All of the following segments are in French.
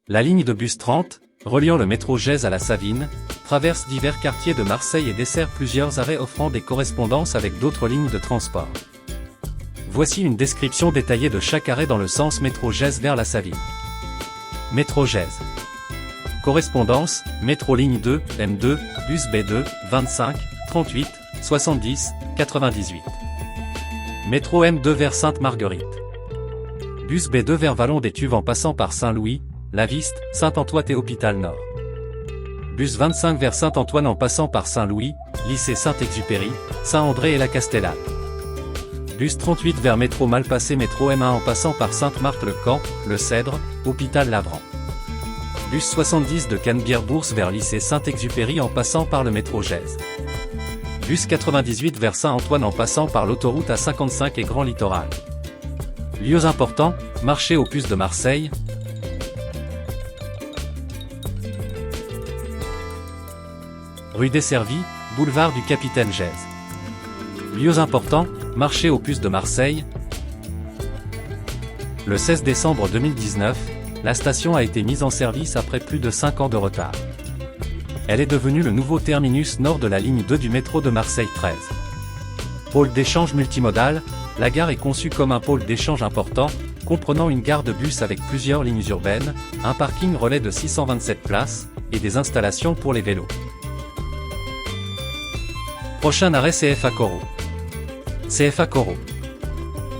La ligne de bus 30, reliant le métro Gèze à la Savine, traverse divers quartiers de Marseille et dessert plusieurs arrêts offrant des correspondances avec d'autres lignes de transport. Voici une description détaillée de chaque arrêt dans le sens métro Gèze vers la Savine. Métro Gèze. Correspondance, métro ligne 2, M2, bus B2, 25, 38, 70, 98. Métro M2 vers Sainte-Marguerite. Bus B2 vers Vallon-des-Tuves en passant par Saint-Louis, La Viste, Saint-Antoine et Hôpital Nord. Bus 25 vers Saint-Antoine en passant par Saint-Louis, lycée Saint-Exupéry, Saint-André et la Castellane. Bus 38 vers métro Malpasset, métro M1 en passant par Sainte-Marthe-le-Camp, Le Cèdre, Hôpital Lavran. Bus 70 de Canebière-Bourse vers lycée Saint-Exupéry en passant par le métro Gèze. Bus 98 vers Saint-Antoine en passant par l'autoroute A55 et Grand Littoral. Lieux importants, marché aux puces de Marseille. Rue desservie, boulevard du Capitaine Gèze. Lieux importants, marché aux puces de Marseille. Le 16 décembre 2019, la station a été mise en service après plus de 5 ans de retard. Elle est devenue le nouveau terminus nord de la ligne 2 du métro de Marseille 13. Pôle d'échange multimodal, la gare est conçue comme un pôle d'échange important, comprenant une gare de bus avec plusieurs lignes urbaines, un parking relais de 627 places, et des installations pour les vélos. Prochain arrêt CFA Corot. CFA Corot.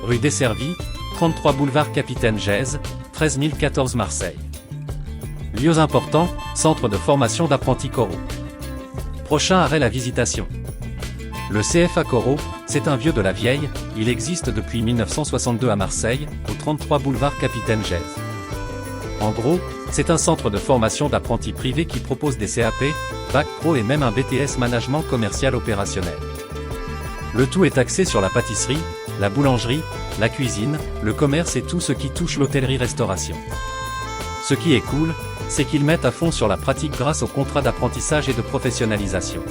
Rue desservie, 33 boulevard Capitaine Gèze, 13 014 Marseille. Lieux importants, centre de formation d'apprentis Corot. Prochain arrêt La Visitation. Le CFA Corot, c'est un vieux de la vieille, il existe depuis 1962 à Marseille, au 33 boulevard Capitaine Gèze. En gros, c'est un centre de formation d'apprentis privés qui propose des CAP, Bac Pro et même un BTS Management Commercial Opérationnel. Le tout est axé sur la pâtisserie, la boulangerie, la cuisine, le commerce et tout ce qui touche l'hôtellerie-restauration. Ce qui est cool, c'est qu'ils mettent à fond sur la pratique grâce au contrat d'apprentissage et de professionnalisation.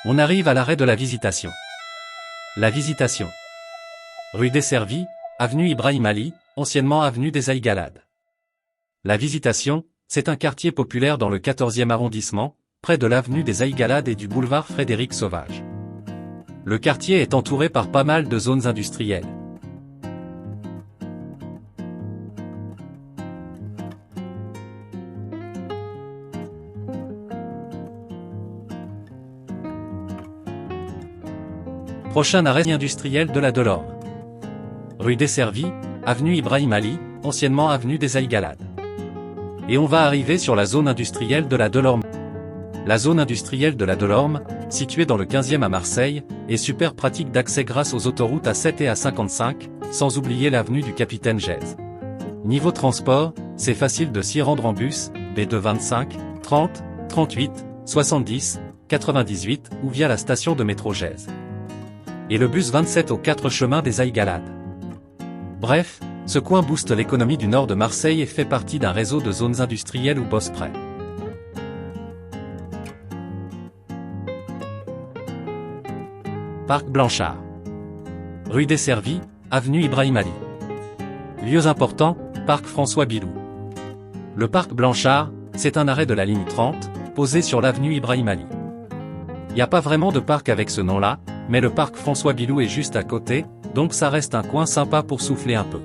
On arrive à l'arrêt de La Visitation. La Visitation. Rue desservie, avenue Ibrahim Ali, anciennement avenue des Aïgalades. La Visitation, c'est un quartier populaire dans le 14e arrondissement, près de l'avenue des Aïgalades et du boulevard Frédéric Sauvage. Le quartier est entouré par pas mal de zones industrielles. Prochain arrêt industriel de la Delorme. Rue desservie, avenue Ibrahim Ali, anciennement avenue des Aïgalades. Et on va arriver sur la zone industrielle de la Delorme. La zone industrielle de la Delorme, située dans le 15e à Marseille, est super pratique d'accès grâce aux autoroutes A7 et A55, sans oublier l'avenue du Capitaine Gèze. Niveau transport, c'est facile de s'y rendre en bus, B2 25, 30, 38, 70, 98 ou via la station de métro Gèze. Et le bus 27 aux 4 chemins des Aïgalades. Bref, ce coin booste l'économie du nord de Marseille et fait partie d'un réseau de zones industrielles où bosse près. Parc Blanchard. Rue desservie, avenue Ibrahim Ali. Lieux importants, parc François Billoux. Le parc Blanchard, c'est un arrêt de la ligne 30, posé sur l'avenue Ibrahim Ali. Y a pas vraiment de parc avec ce nom-là, mais le parc François Billoux est juste à côté, donc ça reste un coin sympa pour souffler un peu.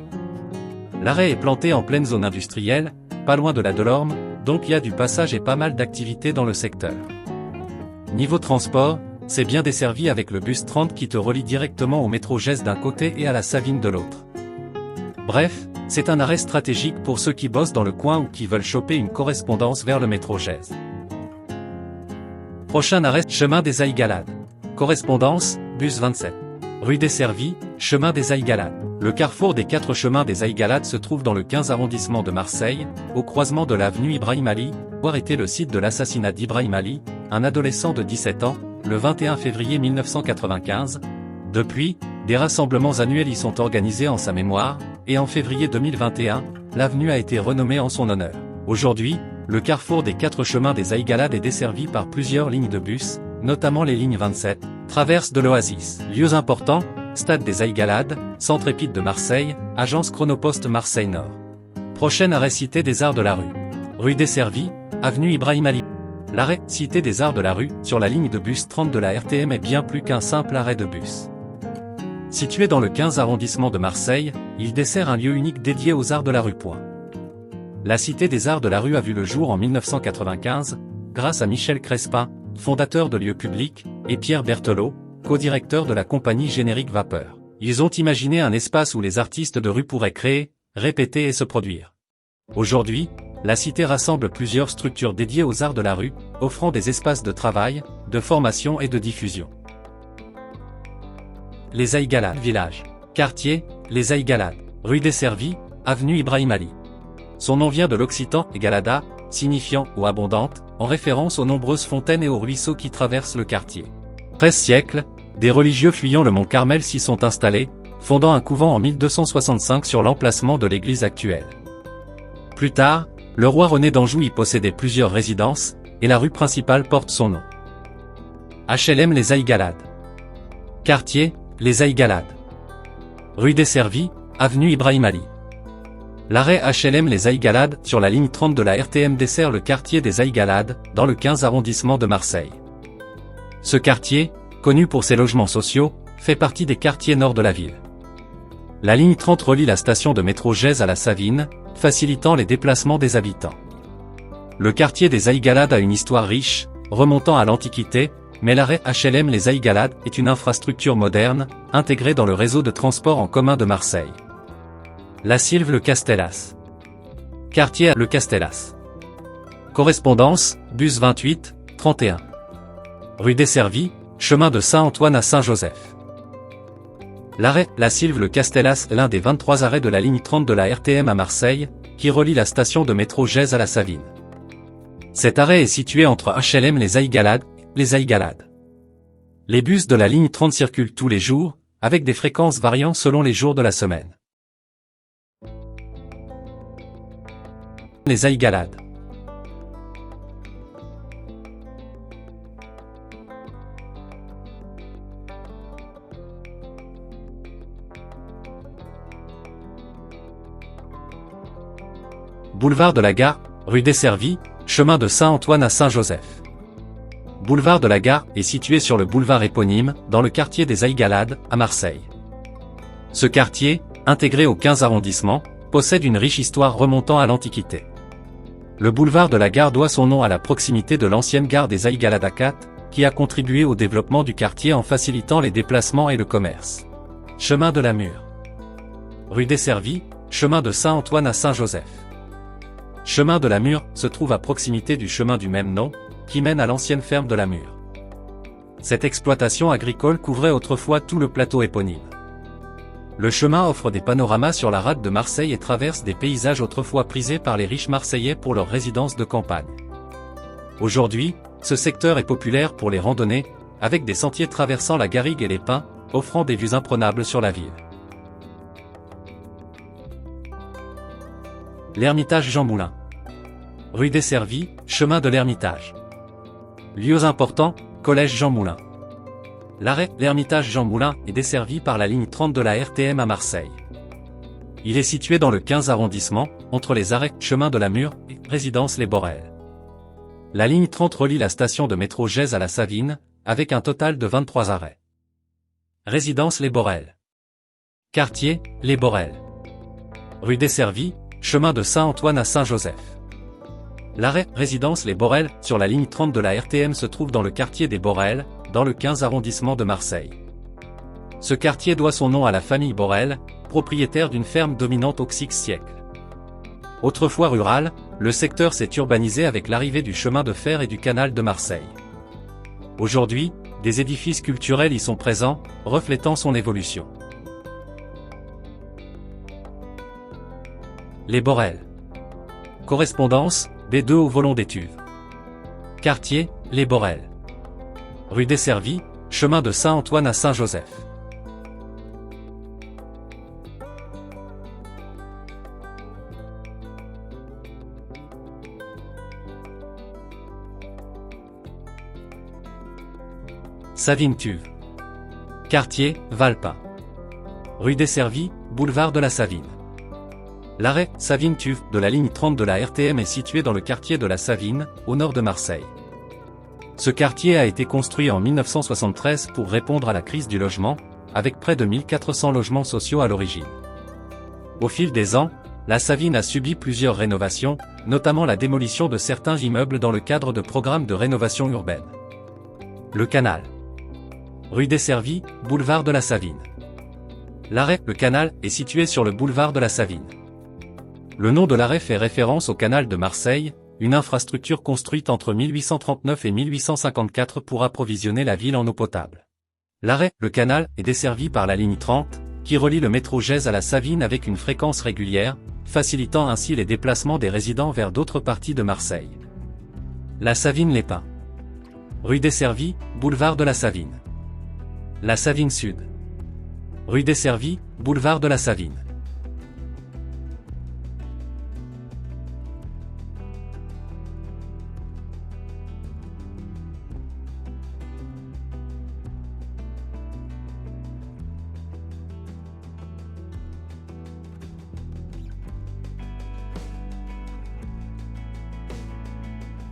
L'arrêt est planté en pleine zone industrielle, pas loin de la Delorme, donc il y a du passage et pas mal d'activités dans le secteur. Niveau transport, c'est bien desservi avec le bus 30 qui te relie directement au métro Gèze d'un côté et à la Savine de l'autre. Bref, c'est un arrêt stratégique pour ceux qui bossent dans le coin ou qui veulent choper une correspondance vers le métro Gèze. Prochain arrêt, chemin des Aïgalades. Correspondance, bus 27. Rue desservie, chemin des Aïgalades. Le carrefour des 4 chemins des Aïgalades se trouve dans le 15 arrondissement de Marseille, au croisement de l'avenue Ibrahim Ali, avoir été le site de l'assassinat d'Ibrahim Ali, un adolescent de 17 ans, le 21 février 1995. Depuis, des rassemblements annuels y sont organisés en sa mémoire, et en février 2021, l'avenue a été renommée en son honneur. Aujourd'hui, le carrefour des 4 chemins des Aïgalades est desservi par plusieurs lignes de bus, notamment les lignes 27, traverse de l'Oasis. Lieux importants, Stade des Aïgalades, Centre Épide de Marseille, Agence Chronopost Marseille Nord. Prochain arrêt Cité des Arts de la Rue. Rue desservie, avenue Ibrahim Ali. L'arrêt Cité des Arts de la Rue, sur la ligne de bus 30 de la RTM est bien plus qu'un simple arrêt de bus. Situé dans le 15 arrondissement de Marseille, il dessert un lieu unique dédié aux arts de la rue. La Cité des Arts de la Rue a vu le jour en 1995, grâce à Michel Crespin, fondateur de Lieux Publics, et Pierre Berthelot, co-directeur de la compagnie Générique Vapeur. Ils ont imaginé un espace où les artistes de rue pourraient créer, répéter et se produire. Aujourd'hui, la cité rassemble plusieurs structures dédiées aux arts de la rue, offrant des espaces de travail, de formation et de diffusion. Les Aïgalades. Village. Quartier, Les Aïgalades. Rue desservie, avenue Ibrahim Ali. Son nom vient de l'occitan « galada », signifiant « eau abondante », en référence aux nombreuses fontaines et aux ruisseaux qui traversent le quartier. 13 siècles, des religieux fuyant le mont Carmel s'y sont installés, fondant un couvent en 1265 sur l'emplacement de l'église actuelle. Plus tard, le roi René d'Anjou y possédait plusieurs résidences, et la rue principale porte son nom. HLM Les Aïgalades. Quartier, Les Aïgalades. Rue desservie, avenue Ibrahim Ali. L'arrêt HLM Les Aïgalades sur la ligne 30 de la RTM dessert le quartier des Aïgalades, dans le 15 arrondissement de Marseille. Ce quartier, connu pour ses logements sociaux, fait partie des quartiers nord de la ville. La ligne 30 relie la station de métro Gèze à la Savine, facilitant les déplacements des habitants. Le quartier des Aïgalades a une histoire riche, remontant à l'Antiquité, mais l'arrêt HLM Les Aïgalades est une infrastructure moderne, intégrée dans le réseau de transport en commun de Marseille. La Sylve Le Castellas. Quartier Le Castellas. Correspondance, bus 28, 31. Rue desservie, chemin de Saint-Antoine à Saint-Joseph. L'arrêt La Sylve Le Castellas est l'un des 23 arrêts de la ligne 30 de la RTM à Marseille, qui relie la station de métro Gèze à la Savine. Cet arrêt est situé entre HLM Les Aïgalades et Les Aïgalades. Les bus de la ligne 30 circulent tous les jours, avec des fréquences variant selon les jours de la semaine. Les Aïgalades. Boulevard de la Gare, rue desservie, chemin de Saint-Antoine à Saint-Joseph. Boulevard de la Gare est situé sur le boulevard éponyme, dans le quartier des Aïgalades, à Marseille. Ce quartier, intégré au 15 arrondissement, possède une riche histoire remontant à l'Antiquité. Le boulevard de la Gare doit son nom à la proximité de l'ancienne gare des Aïgalades à 4, qui a contribué au développement du quartier en facilitant les déplacements et le commerce. Chemin de la Mure. Rue desservie, chemin de Saint-Antoine à Saint-Joseph. Chemin de la Mure se trouve à proximité du chemin du même nom, qui mène à l'ancienne ferme de la Mure. Cette exploitation agricole couvrait autrefois tout le plateau éponyme. Le chemin offre des panoramas sur la rade de Marseille et traverse des paysages autrefois prisés par les riches Marseillais pour leurs résidences de campagne. Aujourd'hui, ce secteur est populaire pour les randonnées, avec des sentiers traversant la garrigue et les pins, offrant des vues imprenables sur la ville. L'Ermitage Jean Moulin. Rue desservie, chemin de l'Ermitage. Lieux importants, collège Jean Moulin. L'arrêt L'Ermitage Jean Moulin est desservi par la ligne 30 de la RTM à Marseille. Il est situé dans le 15 arrondissement, entre les arrêts Chemin de la Mure et Résidence Les Borelles. La ligne 30 relie la station de métro Gèze à la Savine, avec un total de 23 arrêts. Résidence Les Borelles. Quartier, Les Borelles. Rue desservie, chemin de Saint-Antoine à Saint-Joseph. L'arrêt Résidence Les Borelles, sur la ligne 30 de la RTM se trouve dans le quartier des Borelles, dans le 15 arrondissement de Marseille. Ce quartier doit son nom à la famille Borel, propriétaire d'une ferme dominante au XVIe siècle. Autrefois rural, le secteur s'est urbanisé avec l'arrivée du chemin de fer et du canal de Marseille. Aujourd'hui, des édifices culturels y sont présents, reflétant son évolution. Les Borelles. Correspondance, B2 au Vollon-d'Étuves. Quartier, Les Borelles. Rue desservie, chemin de Saint-Antoine à Saint-Joseph. Savines-Tuves. Quartier, Valpin. Rue desservie, boulevard de la Savine. L'arrêt Savines-Tuves de la ligne 30 de la RTM est situé dans le quartier de la Savine, au nord de Marseille. Ce quartier a été construit en 1973 pour répondre à la crise du logement, avec près de 1400 logements sociaux à l'origine. Au fil des ans, la Savine a subi plusieurs rénovations, notamment la démolition de certains immeubles dans le cadre de programmes de rénovation urbaine. Le Canal. Rue desservie, boulevard de la Savine. L'arrêt Le Canal est situé sur le boulevard de la Savine. Le nom de l'arrêt fait référence au canal de Marseille, une infrastructure construite entre 1839 et 1854 pour approvisionner la ville en eau potable. L'arrêt Le Canal est desservi par la ligne 30, qui relie le métro Gèze à la Savine avec une fréquence régulière, facilitant ainsi les déplacements des résidents vers d'autres parties de Marseille. La Savine-les-Pins. Rue desservie, boulevard de la Savine. La Savine Sud. Rue desservie, boulevard de la Savine.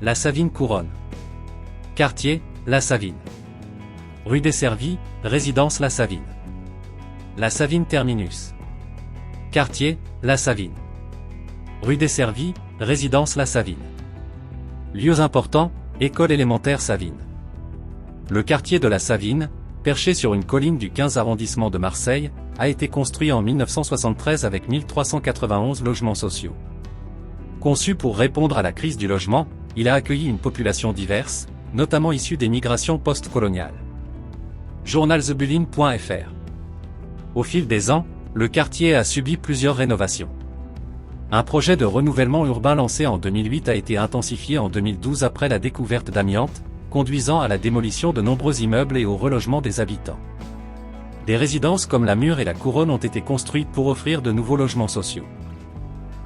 La Savine Couronne. Quartier, La Savine. Rue desservie, résidence La Savine. La Savine Terminus. Quartier, La Savine. Rue desservie, résidence La Savine. Lieux importants, école élémentaire Savine. Le quartier de La Savine, perché sur une colline du 15 arrondissement de Marseille, a été construit en 1973 avec 1391 logements sociaux. Conçu pour répondre à la crise du logement, il a accueilli une population diverse, notamment issue des migrations post-coloniales. Journalthebulin.fr. Au fil des ans, le quartier a subi plusieurs rénovations. Un projet de renouvellement urbain lancé en 2008 a été intensifié en 2012 après la découverte d'amiante, conduisant à la démolition de nombreux immeubles et au relogement des habitants. Des résidences comme la Mure et la Couronne ont été construites pour offrir de nouveaux logements sociaux.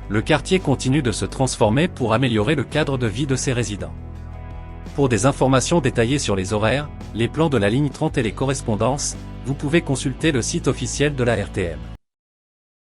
Le quartier continue de se transformer pour améliorer le cadre de vie de ses résidents. Pour des informations détaillées sur les horaires, les plans de la ligne 30 et les correspondances, vous pouvez consulter le site officiel de la RTM.